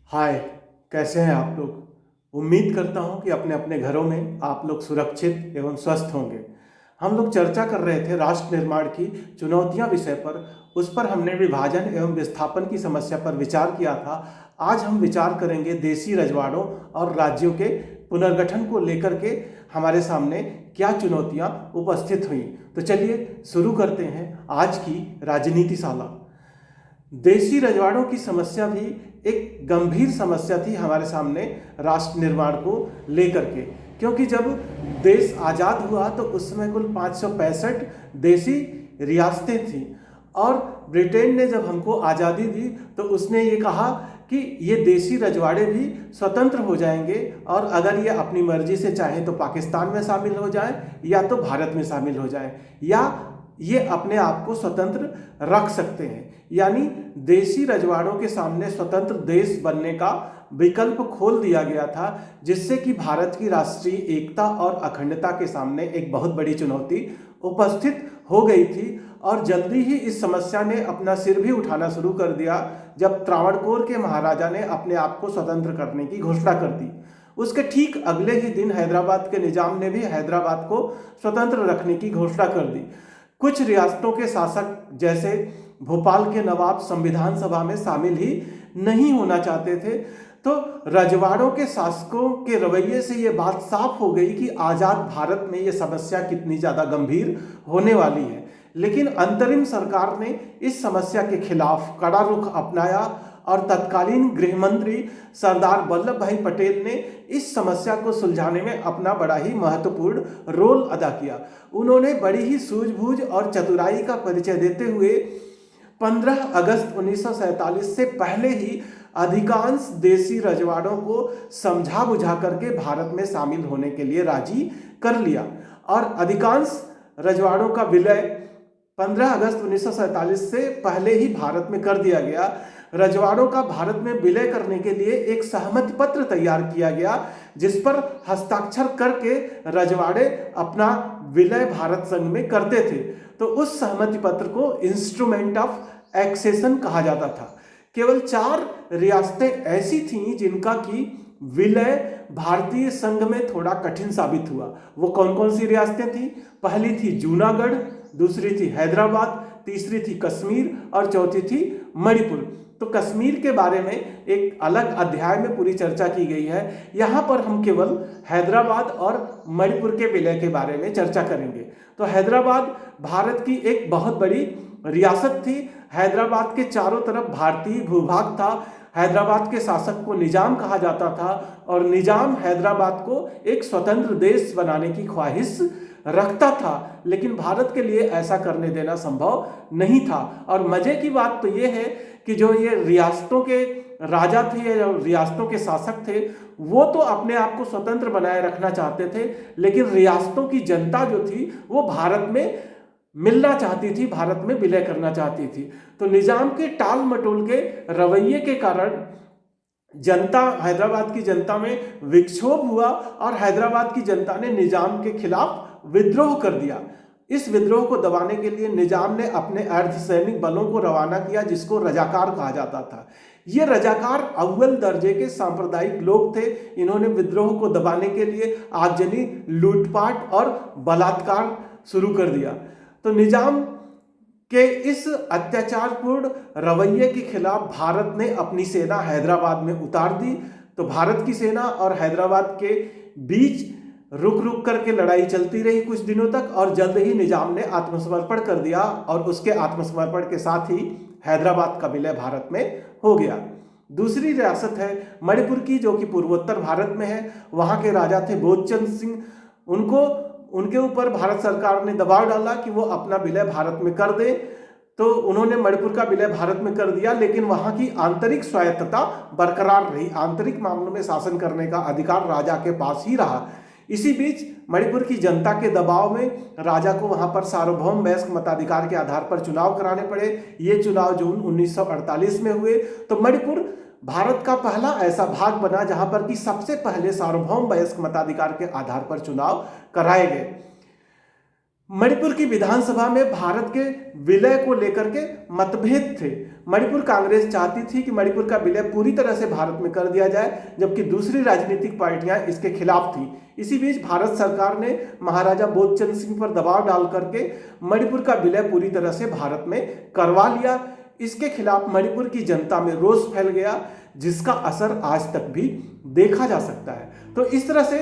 हाय। कैसे हैं आप लोग। उम्मीद करता हूं कि अपने अपने घरों में आप लोग सुरक्षित एवं स्वस्थ होंगे। हम लोग चर्चा कर रहे थे राष्ट्र निर्माण की चुनौतियां विषय पर। उस पर हमने विभाजन एवं विस्थापन की समस्या पर विचार किया था। आज हम विचार करेंगे देसी रजवाड़ों और राज्यों के पुनर्गठन को लेकर के हमारे सामने क्या चुनौतियां उपस्थित हुई। तो चलिए शुरू करते हैं आज की राजनीतिशाला। देशी रजवाड़ों की समस्या भी एक गंभीर समस्या थी हमारे सामने राष्ट्र निर्माण को लेकर के, क्योंकि जब देश आज़ाद हुआ तो उस समय कुल 565 देसी रियासतें थीं। और ब्रिटेन ने जब हमको आज़ादी दी तो उसने ये कहा कि ये देसी रजवाड़े भी स्वतंत्र हो जाएंगे और अगर ये अपनी मर्जी से चाहें तो पाकिस्तान में शामिल हो जाएं या तो भारत में शामिल हो जाएं, या ये अपने आप को स्वतंत्र रख सकते हैं। यानी देशी रजवाड़ों के सामने स्वतंत्र देश बनने का विकल्प खोल दिया गया था, जिससे कि भारत की राष्ट्रीय एकता और अखंडता के सामने एक बहुत बड़ी चुनौती उपस्थित हो गई थी। और जल्दी ही इस समस्या ने अपना सिर भी उठाना शुरू कर दिया जब त्रावणकोर के महाराजा ने अपने आप को स्वतंत्र करने की घोषणा कर दी। उसके ठीक अगले ही दिन हैदराबाद के निजाम ने भी हैदराबाद को स्वतंत्र रखने की घोषणा कर दी। कुछ रियासतों के शासक जैसे भोपाल के नवाब संविधान सभा में शामिल ही नहीं होना चाहते थे। तो रजवाड़ों के शासकों के रवैये से ये बात साफ हो गई कि आज़ाद भारत में ये समस्या कितनी ज़्यादा गंभीर होने वाली है। लेकिन अंतरिम सरकार ने इस समस्या के खिलाफ कड़ा रुख अपनाया और तत्कालीन गृह मंत्री सरदार वल्लभ भाई पटेल ने इस समस्या को सुलझाने में अपना बड़ा ही महत्वपूर्ण रोल अदा किया। उन्होंने बड़ी ही सूझबूझ और चतुराई का परिचय देते हुए 15 अगस्त 1947 से पहले ही अधिकांश देसी रजवाड़ों को समझा बुझा करके भारत में शामिल होने के लिए राजी कर लिया। और अधिकांश रजवाड़ों का विलय 15 अगस्त 1947 से पहले ही भारत में कर दिया गया। रजवाड़ों का भारत में विलय करने के लिए एक सहमति पत्र तैयार किया गया, जिस पर हस्ताक्षर करके रजवाड़े अपना विलय भारत संघ में करते थे। तो उस सहमति पत्र को इंस्ट्रूमेंट ऑफ एक्सेशन कहा जाता था। केवल 4 रियासतें ऐसी थीं जिनका की विलय भारतीय संघ में थोड़ा कठिन साबित हुआ। वो कौन कौन सी रियासतें थीं? पहली थी जूनागढ़, दूसरी थी हैदराबाद, तीसरी थी कश्मीर और चौथी थी मणिपुर। तो कश्मीर के बारे में एक अलग अध्याय में पूरी चर्चा की गई है। यहाँ पर हम केवल हैदराबाद और मणिपुर के विलय के बारे में चर्चा करेंगे। तो हैदराबाद भारत की एक बहुत बड़ी रियासत थी। हैदराबाद के चारों तरफ भारतीय भूभाग था। हैदराबाद के शासक को निजाम कहा जाता था और निजाम हैदराबाद को एक स्वतंत्र देश बनाने की ख्वाहिश रखता था, लेकिन भारत के लिए ऐसा करने देना संभव नहीं था। और मजे की बात तो ये है कि जो ये रियासतों के राजा थे या रियासतों के शासक थे, वो तो अपने आप को स्वतंत्र बनाए रखना चाहते थे, लेकिन रियासतों की जनता जो थी वो भारत में मिलना चाहती थी, भारत में विलय करना चाहती थी। तो निजाम के टाल मटोल के रवैये के कारण जनता, हैदराबाद की जनता में विक्षोभ हुआ और हैदराबाद की जनता ने निजाम के खिलाफ विद्रोह कर दिया। इस विद्रोह को दबाने के लिए निजाम ने अपने अर्धसैनिक बलों को रवाना किया, जिसको रजाकार कहा जाता था। ये रजाकार अव्वल दर्जे के सांप्रदायिक लोग थे। इन्होंने विद्रोह को दबाने के लिए आगजनी, लूटपाट और बलात्कार शुरू कर दिया। तो निजाम के इस अत्याचारपूर्ण रवैये के खिलाफ भारत ने अपनी सेना हैदराबाद में उतार दी। तो भारत की सेना और हैदराबाद के बीच रुक रुक करके लड़ाई चलती रही कुछ दिनों तक, और जल्द ही निजाम ने आत्मसमर्पण कर दिया और उसके आत्मसमर्पण के साथ ही हैदराबाद का विलय भारत में हो गया। दूसरी रियासत है मणिपुर की, जो कि पूर्वोत्तर भारत में है। वहाँ के राजा थे बोधचंद सिंह। उनके ऊपर भारत सरकार ने दबाव डाला कि वो अपना विलय भारत में कर दे। तो उन्होंने मणिपुर का विलय भारत में कर दिया, लेकिन वहाँ की आंतरिक स्वायत्तता बरकरार रही। आंतरिक मामलों में शासन करने का अधिकार राजा के पास ही रहा। इसी बीच मणिपुर की जनता के दबाव में राजा को वहां पर सार्वभौम वयस्क मताधिकार के आधार पर चुनाव कराने पड़े। ये चुनाव जून 1948 में हुए। तो मणिपुर भारत का पहला ऐसा भाग बना जहां पर कि सबसे पहले सार्वभौम वयस्क मताधिकार के आधार पर चुनाव कराए गए। मणिपुर की विधानसभा में भारत के विलय को लेकर के मतभेद थे। मणिपुर कांग्रेस चाहती थी कि मणिपुर का विलय पूरी तरह से भारत में कर दिया जाए, जबकि दूसरी राजनीतिक पार्टियां इसके खिलाफ थी। इसी बीच भारत सरकार ने महाराजा बोधचंद सिंह पर दबाव डाल करके मणिपुर का विलय पूरी तरह से भारत में करवा लिया। इसके खिलाफ मणिपुर की जनता में रोष फैल गया, जिसका असर आज तक भी देखा जा सकता है। तो इस तरह से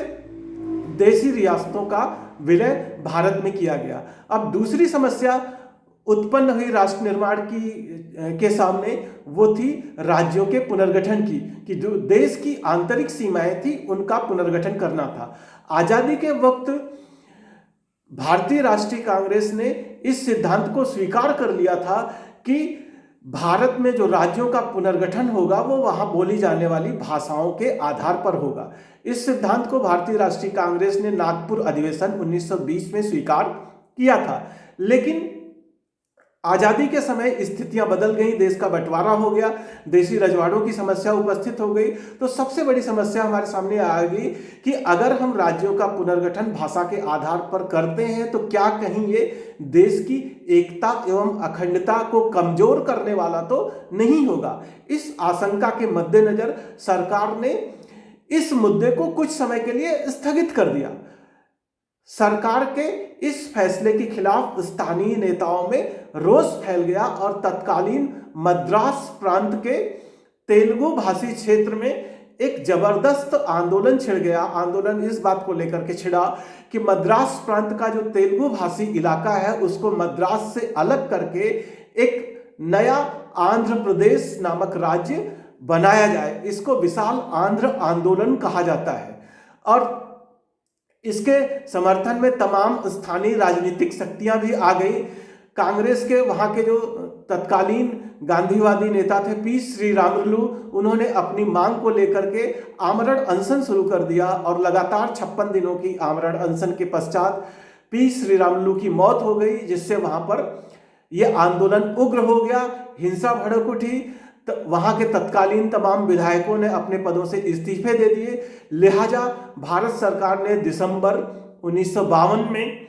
देशी रियासतों का विलय भारत में किया गया। अब दूसरी समस्या उत्पन्न हुई राष्ट्र निर्माण के सामने, वो थी राज्यों के पुनर्गठन की, कि जो देश की आंतरिक सीमाएं थी उनका पुनर्गठन करना था। आजादी के वक्त भारतीय राष्ट्रीय कांग्रेस ने इस सिद्धांत को स्वीकार कर लिया था कि भारत में जो राज्यों का पुनर्गठन होगा वो वहां बोली जाने वाली भाषाओं के आधार पर होगा। इस सिद्धांत को भारतीय राष्ट्रीय कांग्रेस ने नागपुर अधिवेशन 1920 में स्वीकार किया था। लेकिन आजादी के समय स्थितियां बदल गई, देश का बंटवारा हो गया, देशी रजवाड़ों की समस्या उपस्थित हो गई। तो सबसे बड़ी समस्या हमारे सामने आ गई कि अगर हम राज्यों का पुनर्गठन भाषा के आधार पर करते हैं तो क्या कहीं ये देश की एकता एवं अखंडता को कमजोर करने वाला तो नहीं होगा। इस आशंका के मद्देनजर सरकार ने इस मुद्दे को कुछ समय के लिए स्थगित कर दिया। सरकार के इस फैसले के खिलाफ स्थानीय नेताओं में रोष फैल गया और तत्कालीन मद्रास प्रांत के तेलुगु भाषी क्षेत्र में एक जबरदस्त आंदोलन छिड़ गया। आंदोलन इस बात को लेकर के छिड़ा कि मद्रास प्रांत का जो तेलुगु भाषी इलाका है उसको मद्रास से अलग करके एक नया आंध्र प्रदेश नामक राज्य बनाया जाए। इसको विशाल आंध्र आंदोलन कहा जाता है और इसके समर्थन में तमाम स्थानीय राजनीतिक शक्तियां भी आ गई। कांग्रेस के वहां के जो तत्कालीन गांधीवादी नेता थे पी श्रीरामुलु, उन्होंने अपनी मांग को लेकर के आमरण अनशन शुरू कर दिया और लगातार 56 दिनों की आमरण अनशन के पश्चात पी श्रीरामुलु की मौत हो गई, जिससे वहां पर यह आंदोलन उग्र हो गया, हिंसा भड़क उठी। तो वहां के तत्कालीन तमाम विधायकों ने अपने पदों से इस्तीफे दे दिए। लिहाजा भारत सरकार ने दिसंबर 1952 में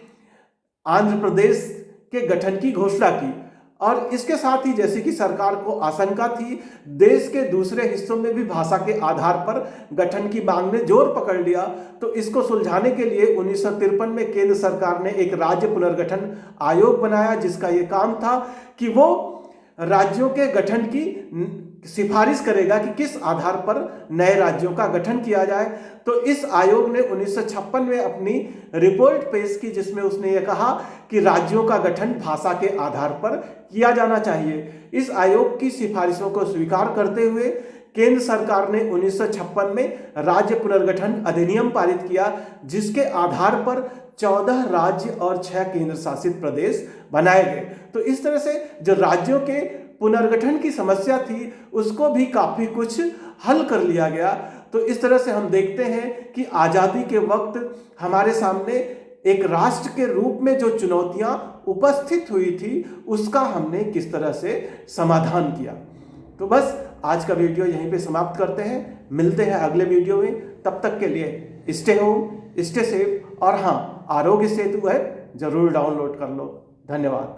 आंध्र प्रदेश के गठन की घोषणा की और इसके साथ ही जैसे कि सरकार को आशंका थी, देश के दूसरे हिस्सों में भी भाषा के आधार पर गठन की मांग ने जोर पकड़ लिया। तो इसको सुलझाने के लिए 1953 में केंद्र सरकार ने एक राज्य पुनर्गठन आयोग बनाया, जिसका ये काम था कि वो राज्यों के गठन की सिफारिश करेगा कि किस आधार पर नए राज्यों का गठन किया जाए। तो इस आयोग ने 1956 में अपनी रिपोर्ट पेश की, जिसमें उसने ये कहा कि राज्यों का गठन भाषा के आधार पर किया जाना चाहिए। इस आयोग की सिफारिशों को स्वीकार करते हुए केंद्र सरकार ने 1956 में राज्य पुनर्गठन अधिनियम पारित किया, जिसके आधार पर 14 राज्य और 6 केंद्र शासित प्रदेश बनाए गए। तो इस तरह से जो राज्यों के पुनर्गठन की समस्या थी उसको भी काफी कुछ हल कर लिया गया। तो इस तरह से हम देखते हैं कि आजादी के वक्त हमारे सामने एक राष्ट्र के रूप में जो चुनौतियां उपस्थित हुई थी उसका हमने किस तरह से समाधान किया। तो बस आज का वीडियो यहीं पे समाप्त करते हैं, मिलते हैं अगले वीडियो में। तब तक के लिए स्टे होम, स्टे सेफ और हाँ, आरोग्य सेतु ऐप जरूर डाउनलोड कर लो। धन्यवाद।